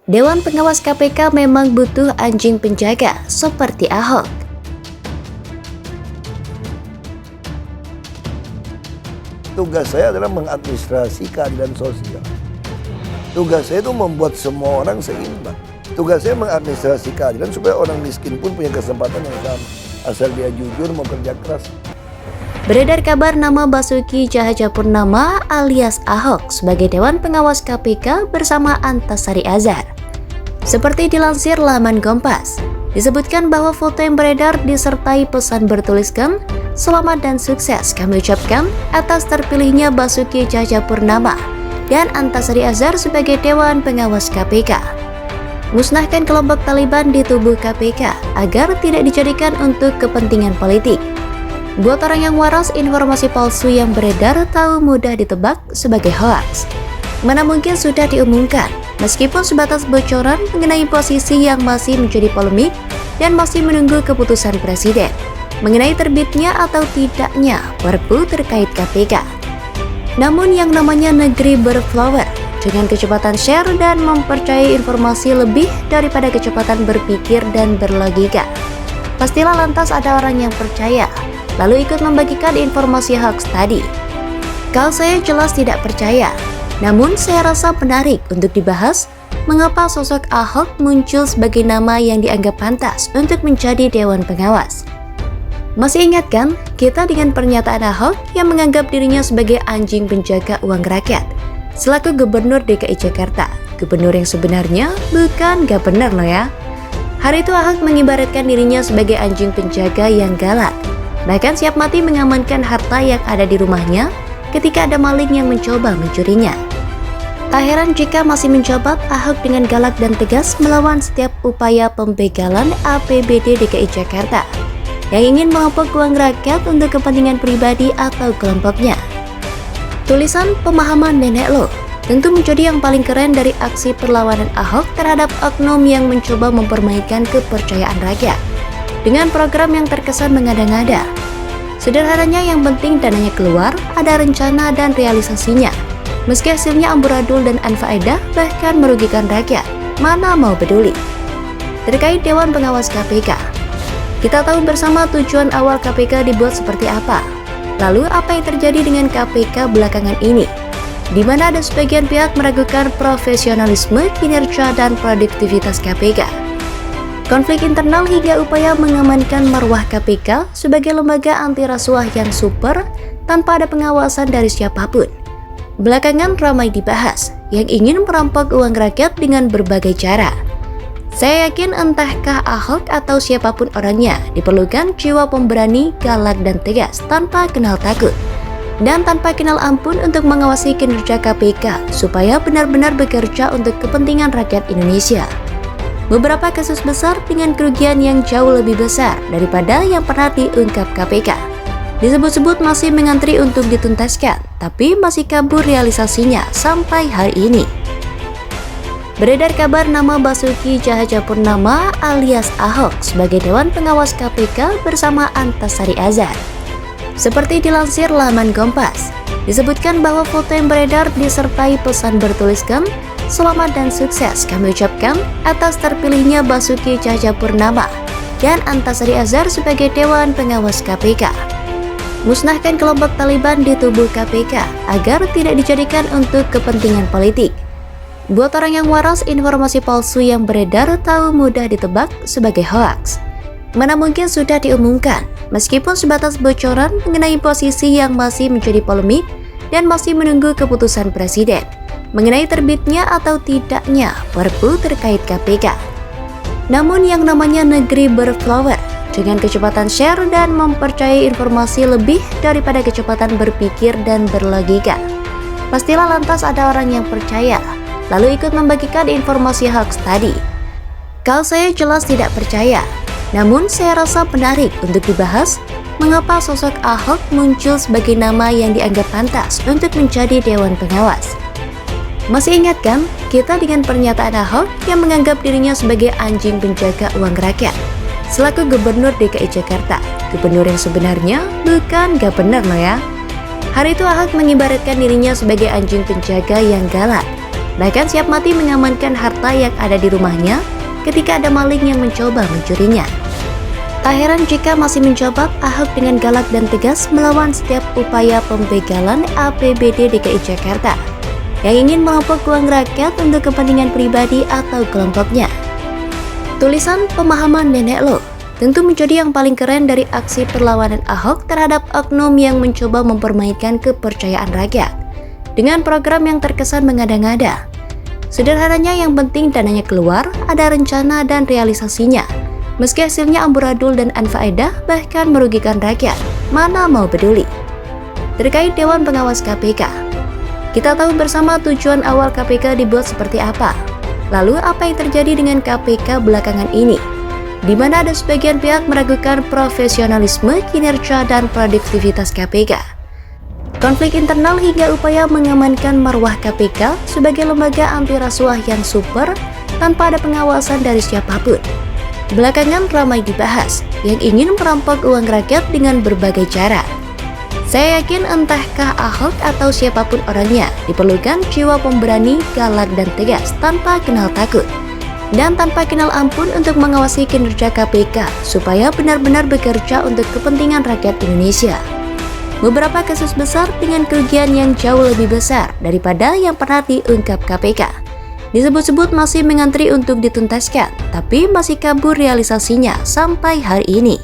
Dewan Pengawas KPK memang butuh anjing penjaga seperti Ahok. Tugas saya adalah mengadministrasi keadilan sosial. Tugas saya itu membuat semua orang seimbang. Tugas saya mengadministrasi keadilan supaya orang miskin pun punya kesempatan yang sama. Asal dia jujur mau kerja keras. Beredar kabar nama Basuki Cahayapurnama alias Ahok sebagai Dewan Pengawas KPK bersama Antasari Azhar. Seperti dilansir laman Kompas, disebutkan bahwa foto yang beredar disertai pesan bertuliskan, "Selamat dan sukses kami ucapkan atas terpilihnya Basuki Cahayapurnama dan Antasari Azhar sebagai Dewan Pengawas KPK. Musnahkan kelompok Taliban di tubuh KPK agar tidak dijadikan untuk kepentingan politik." Buat orang yang waras, informasi palsu yang beredar tahu mudah ditebak sebagai hoaks. Mana mungkin sudah diumumkan, meskipun sebatas bocoran mengenai posisi yang masih menjadi polemik dan masih menunggu keputusan Presiden mengenai terbitnya atau tidaknya Perpu terkait KPK. Namun yang namanya negeri berflower, dengan kecepatan share dan mempercayai informasi lebih daripada kecepatan berpikir dan berlogika, pastilah lantas ada orang yang percaya lalu ikut membagikan informasi hoax tadi. Kalau saya jelas tidak percaya, namun saya rasa menarik untuk dibahas mengapa sosok Ahok muncul sebagai nama yang dianggap pantas untuk menjadi Dewan Pengawas. Masih ingat kan kita dengan pernyataan Ahok yang menganggap dirinya sebagai anjing penjaga uang rakyat selaku Gubernur DKI Jakarta, gubernur yang sebenarnya bukan gubernur loh ya. Hari itu Ahok mengibaratkan dirinya sebagai anjing penjaga yang galak, bahkan siap mati mengamankan harta yang ada di rumahnya ketika ada maling yang mencoba mencurinya. Tak heran jika masih menjabat, Ahok dengan galak dan tegas melawan setiap upaya pembegalan APBD DKI Jakarta yang ingin merampok uang rakyat untuk kepentingan pribadi atau kelompoknya. Tulisan "Pemahaman Nenek Lo" tentu menjadi yang paling keren dari aksi perlawanan Ahok terhadap oknum yang mencoba mempermainkan kepercayaan rakyat dengan program yang terkesan mengada-ngada. Sederhananya yang penting dananya keluar, ada rencana dan realisasinya. Meski hasilnya amburadul dan anfaedah bahkan merugikan rakyat, mana mau peduli. Terkait Dewan Pengawas KPK, kita tahu bersama tujuan awal KPK dibuat seperti apa. Lalu apa yang terjadi dengan KPK belakangan ini? Di mana ada sebagian pihak meragukan profesionalisme, kinerja, dan produktivitas KPK. Konflik internal hingga upaya mengamankan marwah KPK sebagai lembaga anti rasuah yang super tanpa ada pengawasan dari siapapun. Belakangan ramai dibahas yang ingin merampok uang rakyat dengan berbagai cara. Saya yakin entahkah Ahok atau siapapun orangnya diperlukan jiwa pemberani, galak dan tegas tanpa kenal takut dan tanpa kenal ampun untuk mengawasi kinerja KPK supaya benar-benar bekerja untuk kepentingan rakyat Indonesia. Beberapa kasus besar dengan kerugian yang jauh lebih besar daripada yang pernah diungkap KPK disebut-sebut masih mengantri untuk dituntaskan, tapi masih kabur realisasinya sampai hari ini. Beredar kabar nama Basuki Cahayapurnama alias Ahok sebagai Dewan Pengawas KPK bersama Antasari Azhar. Seperti dilansir laman Kompas, disebutkan bahwa foto yang beredar disertai pesan bertuliskan, "Selamat dan sukses kami ucapkan atas terpilihnya Basuki Cahayapurnama dan Antasari Azhar sebagai Dewan Pengawas KPK. Musnahkan kelompok Taliban di tubuh KPK agar tidak dijadikan untuk kepentingan politik." Buat orang yang waras, informasi palsu yang beredar tahu mudah ditebak sebagai hoaks. Mana mungkin sudah diumumkan, meskipun sebatas bocoran mengenai posisi yang masih menjadi polemik dan masih menunggu keputusan Presiden mengenai terbitnya atau tidaknya Perpu terkait KPK. Namun yang namanya negeri berflower, dengan kecepatan share dan mempercayai informasi lebih daripada kecepatan berpikir dan berlogika, pastilah lantas ada orang yang percaya lalu ikut membagikan informasi hoax tadi. Kalau saya jelas tidak percaya, namun saya rasa menarik untuk dibahas mengapa sosok Ahok muncul sebagai nama yang dianggap pantas untuk menjadi Dewan Pengawas. Masih ingat kan kita dengan pernyataan Ahok yang menganggap dirinya sebagai anjing penjaga uang rakyat selaku Gubernur DKI Jakarta, gubernur yang sebenarnya bukan gubernur loh ya. Hari itu Ahok mengibaratkan dirinya sebagai anjing penjaga yang galak, Bahkan siap mati mengamankan harta yang ada di rumahnya ketika ada maling yang mencoba mencurinya. Tak heran jika masih mencoba, Ahok dengan galak dan tegas melawan setiap upaya pembegalan APBD DKI Jakarta yang ingin merampok uang rakyat untuk kepentingan pribadi atau kelompoknya. Tulisan pemahaman nenek lo tentu menjadi yang paling keren dari aksi perlawanan Ahok terhadap oknum yang mencoba mempermainkan kepercayaan rakyat dengan program yang terkesan mengada-ngada. Sederhananya yang penting dananya keluar, ada rencana dan realisasinya. Meski hasilnya amburadul dan anfaedah bahkan merugikan rakyat, mana mau peduli. Terkait Dewan Pengawas KPK, kita tahu bersama tujuan awal KPK dibuat seperti apa. Lalu apa yang terjadi dengan KPK belakangan ini? Di mana ada sebagian pihak meragukan profesionalisme, kinerja, dan produktivitas KPK. Konflik internal hingga upaya mengamankan marwah KPK sebagai lembaga anti rasuah yang super tanpa ada pengawasan dari siapapun. Belakangan ramai dibahas yang ingin merampok uang rakyat dengan berbagai cara. Saya yakin entahkah Ahok atau siapapun orangnya, diperlukan jiwa pemberani, galak dan tegas tanpa kenal takut dan tanpa kenal ampun untuk mengawasi kinerja KPK supaya benar-benar bekerja untuk kepentingan rakyat Indonesia. Beberapa kasus besar dengan kerugian yang jauh lebih besar daripada yang pernah diungkap KPK disebut-sebut masih mengantri untuk dituntaskan, tapi masih kabur realisasinya sampai hari ini.